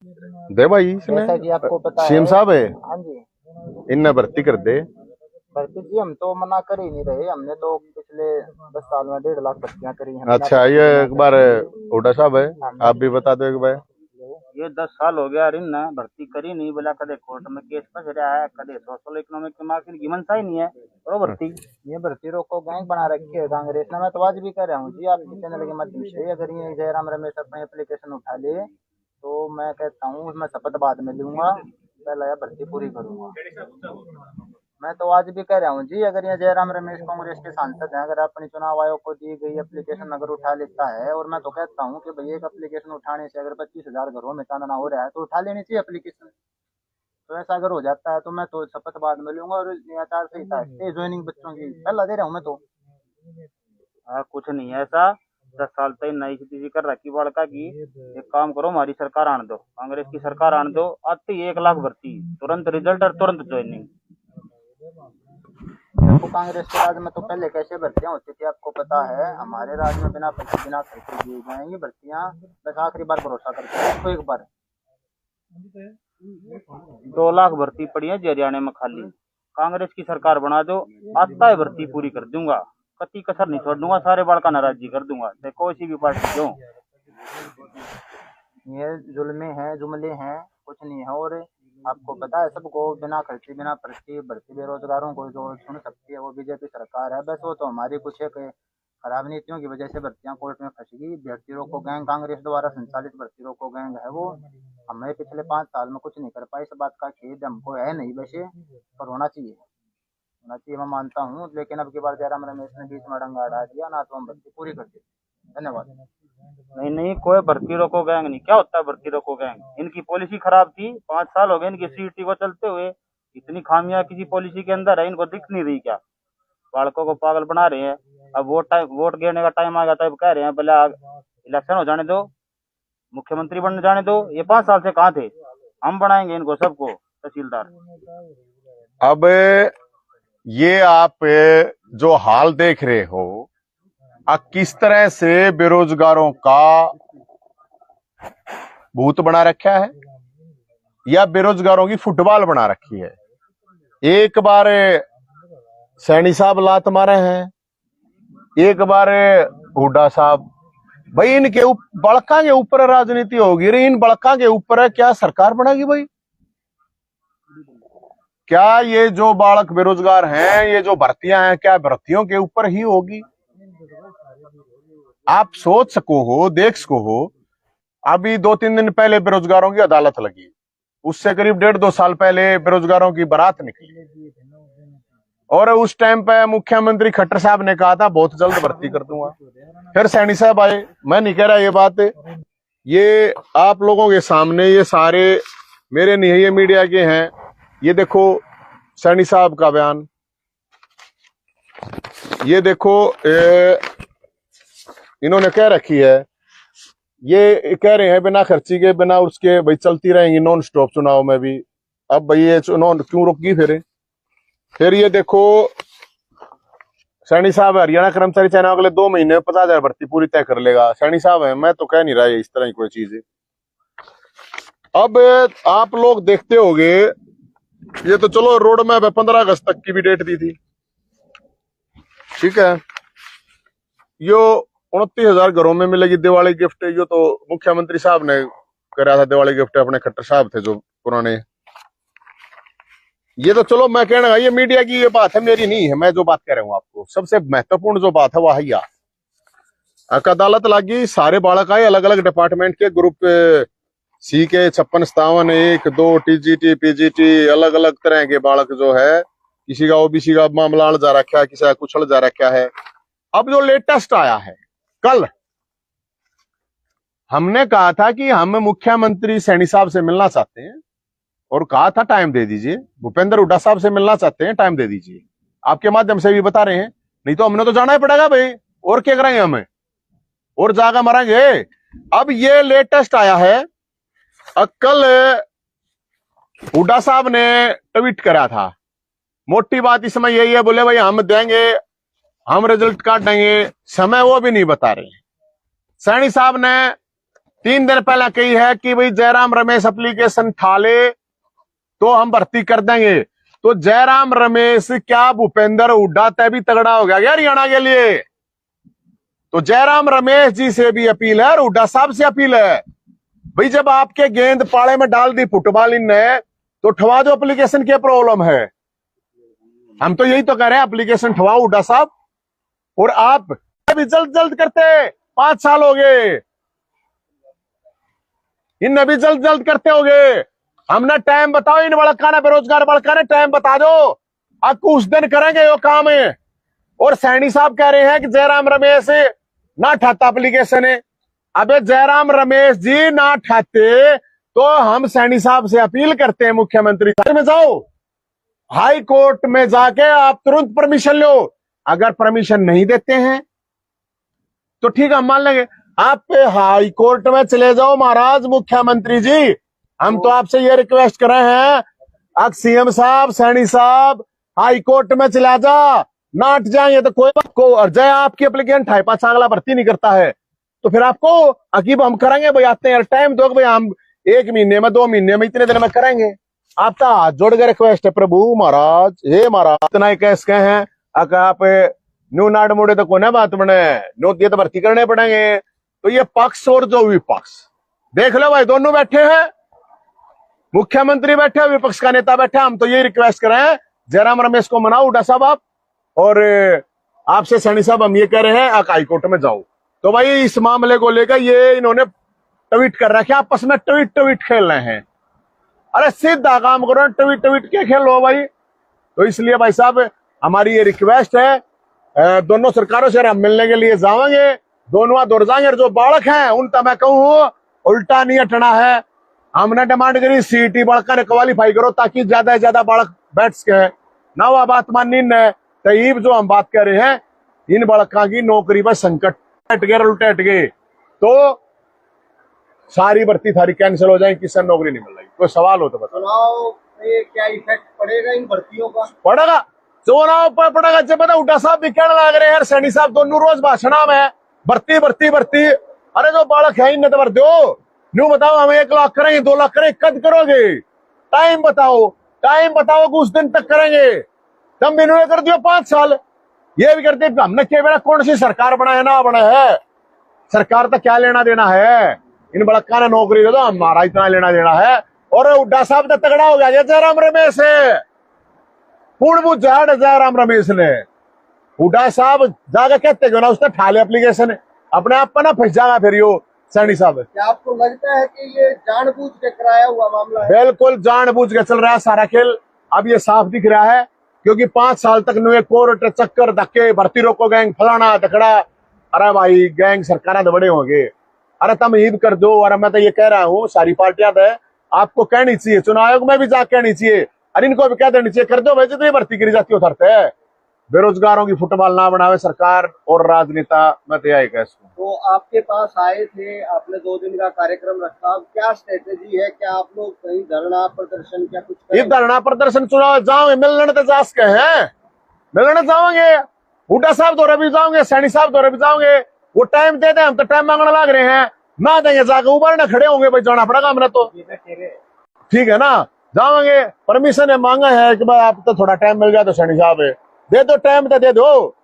दे भाई इसने जैसा कि आपको पता सीएम है। साहब है, हाँ जी। इनने भर्ती कर दे। भर्ती जी हम तो मना कर ही नहीं रहे, हमने तो पिछले 10 साल में 1.5 लाख भर्तियां करी हैं बिना अच्छा ये बिना एक बार भर्ती हुड्डा साहब है, के। आप भी बता दो एक बार। ये 10 साल हो गया यार, इन भर्ती करी नहीं बोला, कदे कोर्ट में केस फंस रहा है, कदे सोशल इकोनॉमिक के मार्क्स इनकी मनसा ही नहीं है करो भर्ती। ये भर्ती रोको गैंग बना रखी है कांग्रेस ने। मैं तो आज भी कह रहा हूँ जी आपके चैनल के माध्यम से, अगर ये जयराम रमेश अपनी एप्लीकेशन उठा ले तो मैं कहता हूँ मैं शपथ बाद में लूंगा, पहले यह भर्ती पूरी करूंगा। मैं तो आज भी कह रहा हूँ जी, अगर ये जयराम रमेश कांग्रेस के सांसद हैं, अगर अपनी चुनाव आयोग को दी गई एप्लीकेशन अगर उठा लेता है, और मैं तो कहता हूँ कि भाई एक एप्लीकेशन उठाने से अगर 25,000 घरों में चांदना हो रहा है तो उठा लेनी चाहिए एप्लीकेशन। तो ऐसा अगर हो जाता है तो मैं तो शपथ बाद में लूंगा, और आचार संहिता स्टे ज्वाइनिंग बच्चों की सलाह दे रहा हूँ मैं तो। कुछ नहीं है ऐसा। 10 साल तक नई स्थिति कर रखी बड़का की। एक काम करो, हमारी सरकार आने दो, कांग्रेस की सरकार आने दो, आते ही 1 लाख भर्ती, तुरंत रिजल्ट और तुरंत ज्वाइनिंग। देखो कांग्रेस के राज में तो पहले कैसे भर्तियां होती थी आपको पता है। हमारे राज में बिना पैसे बिना खर्चे दिए जाएंगी भर्तियां। बस आखिरी बार भरोसा करते हैं तो एक बार। 2 लाख भर्ती पड़ी है जी हरियाणा में खाली। कांग्रेस की सरकार बना दो, आता है भर्ती पूरी कर दूंगा, कति कसर नहीं छोड़ दूंगा, सारे बालका नाराजगी कर दूंगा, चाहे कोई सी भी पार्टी क्यों। ये जुल्मे हैं जुमले हैं, कुछ नहीं है। और आपको पता है सबको बिना खर्चे बिना पर्ची भर्ती बेरोजगारों को जो सुन सकती है वो बीजेपी सरकार है। बस वो तो हमारी कुछ एक खराब नीतियों की वजह से भर्तियां कोर्ट में फंस गई। भर्ती रोको गैंग कांग्रेस द्वारा संचालित भर्ती रोको गैंग है वो। हमें पिछले 5 साल में कुछ नहीं कर पाई, इस बात का खेद हमको है नहीं वैसे, पर होना चाहिए, होना चाहिए मैं मानता हूँ। लेकिन अब की बार जयराम रमेश ने बीच में डंगा अड़ा दिया ना, तो हम भर्ती पूरी कर दी। धन्यवाद। नहीं नहीं, कोई भर्ती रोको गैंग नहीं। क्या होता है भर्ती रोको गैंग? इनकी पॉलिसी खराब थी, 5 साल हो गए इनकी सीटी को चलते हुए। इतनी खामियां किसी पॉलिसी के अंदर है, इनको दिख नहीं रही क्या? बालकों को पागल बना रहे हैं। अब वोट गिरने का टाइम आ गया तब कह रहे हैं भले इलेक्शन हो जाने दो, मुख्यमंत्री बनने जाने दो। ये 5 साल से कहाँ थे? हम बनाएंगे इनको सबको तहसीलदार। अब ये आप जो हाल देख रहे हो, किस तरह से बेरोजगारों का भूत बना रखा है या बेरोजगारों की फुटबॉल बना रखी है। एक बार सैनी साहब लात मारे हैं, एक बार हुड्डा साहब। भाई इनके बड़का के ऊपर राजनीति होगी रे, इन बड़का के ऊपर क्या सरकार बनेगी भाई? क्या ये जो बालक बेरोजगार हैं, ये जो भर्तियां हैं, क्या भर्तियों के ऊपर ही होगी? आप सोच सको हो, देख सको हो, अभी 2-3 दिन पहले बेरोजगारों की अदालत लगी, उससे करीब 1.5-2 साल पहले बेरोजगारों की बारात निकली, और उस टाइम पे मुख्यमंत्री खट्टर साहब ने कहा था बहुत जल्द भर्ती कर दूंगा। फिर सैनी साहब आए। मैं नहीं कह रहा ये बात, ये आप लोगों के सामने, ये सारे मेरे नहीं है, ये मीडिया के हैं। ये देखो सैनी साहब का बयान, ये देखो इन्होंने कह रखी है, ये कह रहे हैं बिना खर्ची के बिना उसके भाई चलती रहेंगी नॉन स्टॉप चुनाव में भी। अब भाई ये चुनाव क्यों रुकी? फिर ये देखो सैनी साहब हरियाणा कर्मचारी चयन अगले 2 महीने में 50,000 भर्ती पूरी तय कर लेगा। सैनी साहब है, मैं तो कह नहीं रहा है इस तरह की कोई चीज है। अब आप लोग देखते होंगे, ये तो चलो रोड मैप है, 15 अगस्त तक की भी डेट दी थी, ठीक है। यो 29,000 घरों में मिलेगी दिवाली गिफ्ट, यो तो मुख्यमंत्री साहब ने करा था दिवाली गिफ्ट, अपने खट्टर साहब थे जो पुराने। ये तो चलो मैं कहना, ये मीडिया की ये बात है, मेरी नहीं है। मैं जो बात कह रहा हूं आपको, सबसे महत्वपूर्ण जो बात है वह है अदालत लगी, सारे बालक आए, अलग अलग डिपार्टमेंट के ग्रुप सी के 56, 57, 1, 2 टीजीटी पीजीटी, अलग अलग तरह के बालक जो है, किसी का ओबीसी का मामला जा रखा है, किसी का कुछ जा रखा है। अब जो लेटेस्ट आया है, कल हमने कहा था कि हम मुख्यमंत्री सैनी साहब से मिलना चाहते हैं, और कहा था टाइम दे दीजिए, भूपेंद्र हुड्डा साहब से मिलना चाहते हैं, टाइम दे दीजिए। आपके माध्यम से भी बता रहे हैं, नहीं तो हमने तो जाना ही पड़ेगा भाई, और क्या करेंगे हमें, और जागा मरेंगे। अब ये लेटेस्ट आया है, कल हुड्डा साहब ने ट्वीट करा था। मोटी बात इसमें यही है, बोले भाई हम देंगे, हम रिजल्ट काट देंगे, समय वो भी नहीं बता रहे। सैनी साहब ने 3 दिन पहले कही है कि भाई जयराम रमेश एप्लीकेशन ठाले तो हम भर्ती कर देंगे। तो जयराम रमेश क्या भूपेंद्र हुड्डा तय भी तगड़ा हो गया हरियाणा के लिए। तो जयराम रमेश जी से भी अपील है और हुड्डा साहब से अपील है, भाई जब आपके गेंद पाले में डाल दी फुटबॉल इनने तो ठवा दो एप्लीकेशन की प्रॉब्लम है। हम तो यही तो कह रहे हैं, एप्लीकेशन ठवाओ हुड्डा साहब। और आप अभी जल्द करते, 5 साल हो गए, इन अभी जल्द करते हो गए। हमने टाइम बताओ, इन बड़का ने बेरोजगार बड़का ने टाइम बता दो, अब कुछ दिन करेंगे वो काम है। और सैनी साहब कह रहे हैं कि जयराम रमेश ना ठाता एप्लीकेशन है। अबे जयराम रमेश जी ना ठाते तो हम सैनी साहब से अपील करते हैं, मुख्यमंत्री में जाओ, हाई कोर्ट में जाके आप तुरंत परमिशन लो। अगर परमिशन नहीं देते हैं तो ठीक है, हम मान लेंगे। आप हाई कोर्ट में चले जाओ महाराज मुख्यमंत्री जी, हम तो आपसे ये रिक्वेस्ट कर रहे हैं, अब सीएम साहब सैनी साहब हाई कोर्ट में चला जा, ना हट जाएंगे तो कोई बात को। और जय आपकी एप्लीकेशन ठाई 5 अगला भर्ती नहीं करता है तो फिर आपको अकीब हम करेंगे भाई, आते हैं यार टाइम दो भाई, हम 1 महीने में 2 महीने में इतने दिन में करेंगे। आपका हाथ जोड़ के रिक्वेस्ट है प्रभु महाराज, हे महाराज इतना ही कैस कहे हैं। अगर आप न्यू नाड़ मोड़े तो कोने बात बने, नो दिए तो भर्ती करने पड़ेंगे। तो ये पक्ष और जो विपक्ष देख लो भाई, दोनों बैठे हैं, मुख्यमंत्री बैठे, विपक्ष का नेता बैठा। हम तो यही रिक्वेस्ट कर रहे हैं, जयराम रमेश को मनाओ हुड्डा साहब आप, और आपसे सैनी साहब हम ये कह रहे हैं आप हाईकोर्ट में जाओ। तो भाई इस मामले को लेकर ये इन्होंने ट्वीट कर रखा है, आपस में ट्वीट खेल रहे हैं। अरे सीधा काम करो, ट्वीट के खेलो भाई। तो इसलिए भाई साहब हमारी ये रिक्वेस्ट है, दोनों सरकारों से हम मिलने के लिए जाएंगे, दोनों दौड़ जाएंगे। जो बालक हैं उन तक मैं कहूँ उल्टा नहीं हटना है। हमने डिमांड करी सीटी बड़का ने क्वालिफाई करो ताकि ज्यादा से ज्यादा बालक बैठ सके ना। वह बात माननी न तईब जो हम बात कर रहे हैं, इन बड़का की नौकरी पर संकट उल्टे गए तो सारी भर्ती थारी कैंसिल हो जाए, किसी नौकरी नहीं मिल रही। कोई सवाल हो तो बताओ। चुनाव में क्या इफेक्ट पड़ेगा इन भर्तियों का? पड़ेगा, चुनाव पर पड़ेगा। जब पता हुड्डा साहब भी कहने लग रहे हैं, सैनी साहब दोनों रोज भाषणा में भर्ती। अरे जो बालक है इन्हें तो भर दो, न्यू बताओ हमें 1 लाख करेंगे 2 लाख करेंगे, कद करोगे? टाइम बताओ कुछ दिन तक करेंगे। तुम भी इन्होंने कर दिया 5 साल, ये भी करते हमने क्या बेड़ा कौन सी सरकार बनाए ना बना है, सरकार तो क्या लेना देना है, इन बड़का ने नौकरी दे दो, हमारा इतना लेना देना है। और हुड्डा साहब तो तगड़ा हो गया जयराम रमेश है, पूर्ण बुझ झाड़ जयराम रमेश ने। हुड्डा साहब जाकर कहते क्यों ना उसने ठाले एप्लीकेशन, अपने आप पर ना फंस जाएगा फिर यो सैनी साहब। क्या आपको लगता है कि ये जानबूझ के कराया हुआ मामला है? बिल्कुल जानबूझ के चल रहा है सारा खेल, अब ये साफ दिख रहा है। क्योंकि 5 साल तक नुए कोर्ट चक्कर धक्के, भर्ती रोको गैंग फलाना धकड़ा। अरे भाई गैंग सरकार तो बड़े होंगे, अरे तुम ईद कर दो। अरे मैं तो ये कह रहा हूँ सारी पार्टियां तो आपको कहनी चाहिए, चुनाव आयोग में भी जाकर कहनी चाहिए, अरे इनको भी कह देनी चाहिए कर दो भाई, जितनी भर्ती करी जाती उतरते है। बेरोजगारों की फुटबॉल ना बनावे सरकार और राजनेता, मैं तो यही कह सकूं। तो आपके पास आए थे, आपने 2 दिन का कार्यक्रम रखा, क्या स्ट्रेटेजी है? क्या आप लोग कहीं धरना प्रदर्शन क्या कुछ ये धरना प्रदर्शन चुनाव जाओगे, मिलने तो जास के हैं, मिलने जाओगे, हुड्डा साहब दौरे भी जाओगे, सैनी साहब दौरे भी जाओगे। वो टाइम दे दे, हम तो टाइम मांगने लग रहे हैं, ना देंगे जाके उबारने खड़े होंगे भाई, जाना पड़ेगा हमने तो, ठीक है ना। जाओगे, परमिशन है मांगा है कि भाई आप तो थोड़ा टाइम मिल जाए तो सैनी साहब दे दो, टाइम तो दे दो।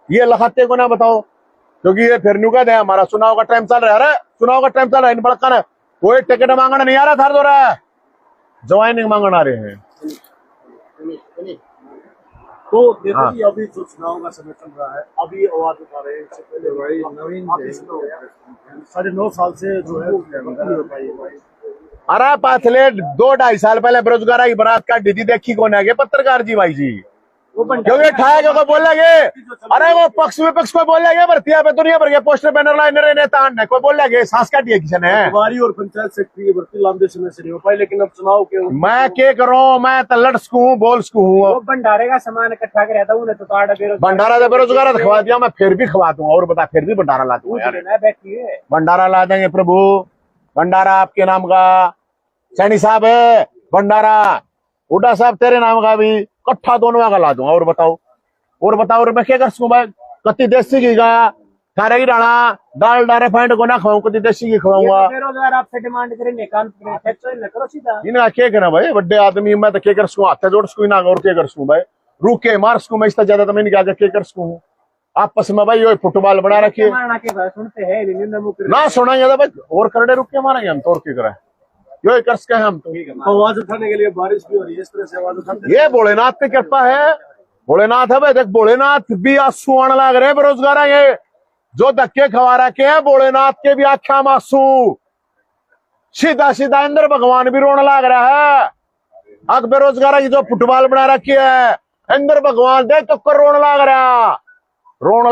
ये लखाते को ना बताओ, क्योंकि ये फिर नुका दे हमारा चुनाव का टाइम चल रहा है। अरे चुनाव का टाइम चल रहा है, इन बड़का ने कोई टिकट मांगना नहीं आ रहा था, दो रहा है ज्वाइनिंग मांगना आ रहे हैं। तो देखो कि अभी जो चुनाव का समय चल रहा है, अभी आवाज उठा रहे हैं, इससे पहले भाई नवीन 9.5 साल से जो है नहीं हो पाई है। अरे पाथले 2-2.5 साल पहले बेरोजगार की बारात काटी थी, देखी कौन है पत्रकार जी भाई जी, क्योंकि ठाया क्यों बोल लगे। अरे वो पक्ष विपक्ष को बोल लगे, भर्तियां पे दुनिया भर के पोस्टर बैनर लाइनर नेता ने कोई बोल लगे, सांस काटी है किसी ने। हमारी और पंचायत सेक्रेटरी की भर्ती लंबे समय से नहीं हो पाई, लेकिन अब चुनाव के मैं क्या करूं, मैं तो लड़ सकूं हूँ, बोल सकूं हूँ। भंडारे का सामान इकट्ठा कर रहता हूँ तो भंडारा से बेरोजगार खवा दिया, मैं फिर भी खवा दूंगा, और बता फिर भी भंडारा ला दूंगा यार, भंडारा ला देंगे प्रभु, भंडारा आपके नाम का सैनी साहब है, भंडारा हुड्डा साहब तेरे नाम का भी कट्ठा दोनों का ला दूंगा। और बताओ और मैं क्या कर सकूं भाई, कति देसी की गा थारे की राणा दाल डारे फाइंड को ना खाऊं कभी देसी की खवाऊंगा। बेरोजगार आपसे डिमांड करेंगे काम करो सीधा। इनका क्या करना भाई, बड़े आदमी मैं तो क्या कर सकूं, हाथ जोड़ सकूं ना, और क्या कर सकूं भाई, रुक के मार सकूं मैं, इससे ज्यादा तो मैं क्या कर सकूं। आपस में भाई यो फुटबॉल बना रखिए सुनते हैं ना, सुनाएंगे तो भाई और करड़े रुक के मारेंगे हम, तोड़ के करें यो कर सके हम तो। आवाज उठाने के लिए बारिश भी हो रही है, इस तरह से आवाज उठाते ये भोलेनाथ की कृपा है, भोलेनाथ है भाई। देख भोलेनाथ भी आंसू आने लग रहे हैं बेरोजगार ये, जो धक्के खवा रखे हैं भोलेनाथ के भी आख्या में आंसू, सीधा सीधा इंद्र भगवान भी रोने लग रहा है। अब बेरोजगार की जो फुटबॉल बना रखी है, इंद्र भगवान देख तो कर रोने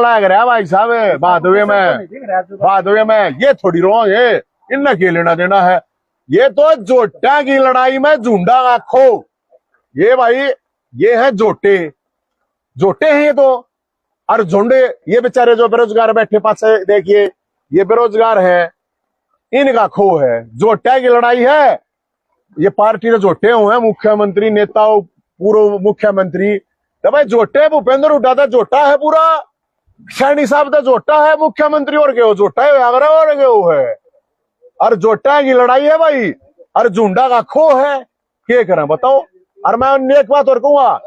लग रहा भाई साहब। भादवे में ये थोड़ी रो, ये इनने के लेना देना है, ये तो जोटा की लड़ाई में झुंडा आखो। ये भाई ये है जोटे हैं ये तो, और झुंडे ये बेचारे जो बेरोजगार बैठे पास देखिए, ये बेरोजगार है, इनका खो है। जोटा की लड़ाई है, ये पार्टी के जोटे हुए हैं, मुख्यमंत्री नेता पूर्व मुख्यमंत्री तो भाई जोटे, भूपेंद्र हुड्डा था जोटा है पूरा, सैनी साहब का जोटा है मुख्यमंत्री, और क्या जोटा है और क्या है, और जोटा की लड़ाई है भाई, और झुंडा का खो है, क्या करें बताओ। और मैं एक बात और कहूंगा,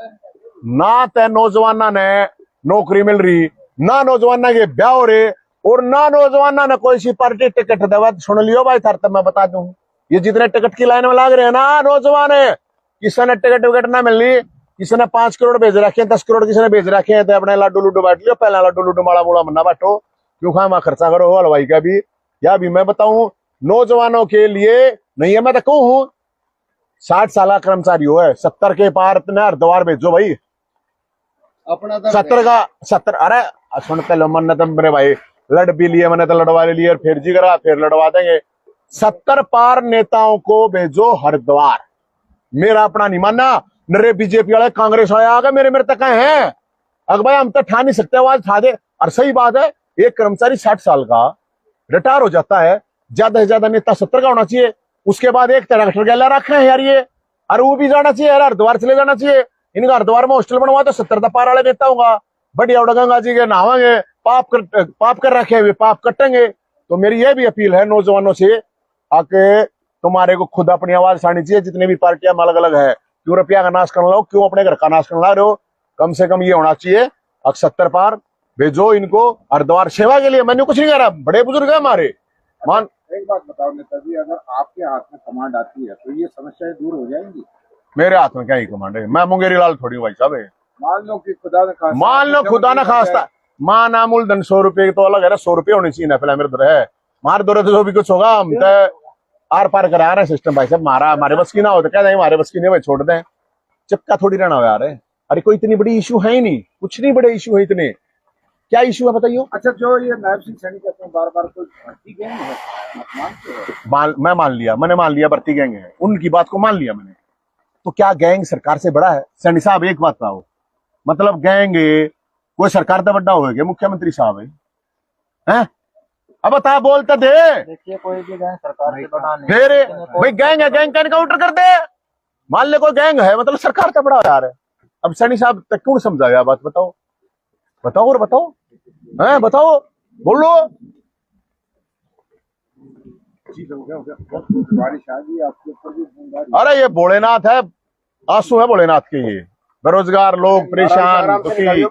ना तो नौजवाना ने नौकरी मिल रही, ना नौजवाना के ब्याह हो रहे, और ना नौजवाना ने कोई सी पार्टी टिकट दवा। सुन लियो भाई थार, तब मैं बता दूं, ये जितने टिकट की लाइन में लाग रहे हैं ना नौजवान है, किसी ने टिकट विकट ना मिलनी, किसी ने 5 करोड़ भेज रखे हैं, 10 करोड़ किसी ने भेज रखे हैं, तो अपने लड्डू लुड्डू बांट लियो, पहला लड्डू लुड्डू माड़ा मोड़ा मन्ना बांटो, क्यों खामा खर्चा करो हलवाई का भी। या भी मैं बताऊं नौजवानों के लिए नहीं है, मैं तो कहूं 60 साल कर्मचारी हो है, 70 के पार हरिद्वार भेजो भाई, अपना 70 अरे सुनते लो मन तो मेरे भाई, लड़ भी लिए मैंने तो लड़वा लिए, और फिर जी करा फिर लड़वा देंगे। 70 पार नेताओं को भेजो हरिद्वार, मेरा अपना नहीं मानना। नरे बीजेपी वाले कांग्रेस वाले आ गए मेरे तक हैं, अगर भाई हम तो ठा नहीं सकते, आवाज ठा दे। और सही बात है, एक कर्मचारी 60 साल का रिटायर हो जाता है, ज्यादा से ज्यादा नेता 70 का होना चाहिए, उसके बाद एक ट्रैक्टर गैला रखे हैं यार ये, और वो भी जाना चाहिए यार, हरिद्वार चले जाना चाहिए। इनका हरिद्वार में हॉस्टल बनवा तो 70 पार वाले नेता होगा, बढ़िया गंगा जी के नहावेंगे, पाप कर रखे हुए पाप कटेंगे। तो मेरी ये भी अपील है नौजवानों से, आके तुम्हारे को खुद अपनी आवाज उठानी चाहिए, जितनी भी पार्टियां अलग अलग है, क्यों रुपया का नाश करना लो, क्यों अपने घर का नाश करना रहे हो, कम से कम ये होना चाहिए। अब 70 पार भेजो इनको हरिद्वार सेवा के लिए, मैंने कुछ नहीं कह रहा, बड़े बुजुर्ग है हमारे। मान एक बात बताओ नेताजी, अगर आपके हाथ में कमांड आती है तो ये समस्याएं दूर हो जाएंगी? मेरे हाथ में क्या ही कमांड है, मैं मुंगेरी लाल थोड़ी भाई साहब। मान लो कि खुदा न खास्ता मां नामुल धन 100 रुपये तो अलग है ना, 100 रुपये होनी चाहिए ना, पहले मेरे दर है मार दो तो जो भी कुछ होगा, हम तो आर पार करा रहे सिस्टम भाई साहब, हमारे बस की ना हो तो क्या नहीं, हमारे बस की नहीं भाई, छोड़ दें, चिपका थोड़ी रहना हो यार। अरे कोई इतनी बड़ी इशू है ही नहीं, कुछ नहीं बड़े इशू है इतने, क्या इशू है बताइए। अच्छा, जो ये नायब सिंह सैनी कहते हैं बार बार कोई भर्ती गैंग है, मैं मैंने मान लिया भर्ती गैंग है, उनकी बात को मान लिया मैंने, तो क्या गैंग सरकार से बड़ा है? सैनी साहब एक बात बताओ, मतलब गैंग कोई सरकार तो बड़ा होगा, मुख्यमंत्री साहब है? अब बता बोलते दे, देखिए कोई भी गैंग सरकार से बड़ा नहीं, फिर भाई गैंग है, गैंग का एनकाउंटर कर दे, मान ले कोई गैंग है, मतलब सरकार से बड़ा यार है। अब सैनी साहब तक क्यों समझाया बात, बताओ और बताओ, हैं बताओ, बोलो। बारिश आ गई आपके ऊपर भी? अरे ये भोलेनाथ है, आंसू है भोलेनाथ के, ये बेरोजगार लोग परेशान दुखी।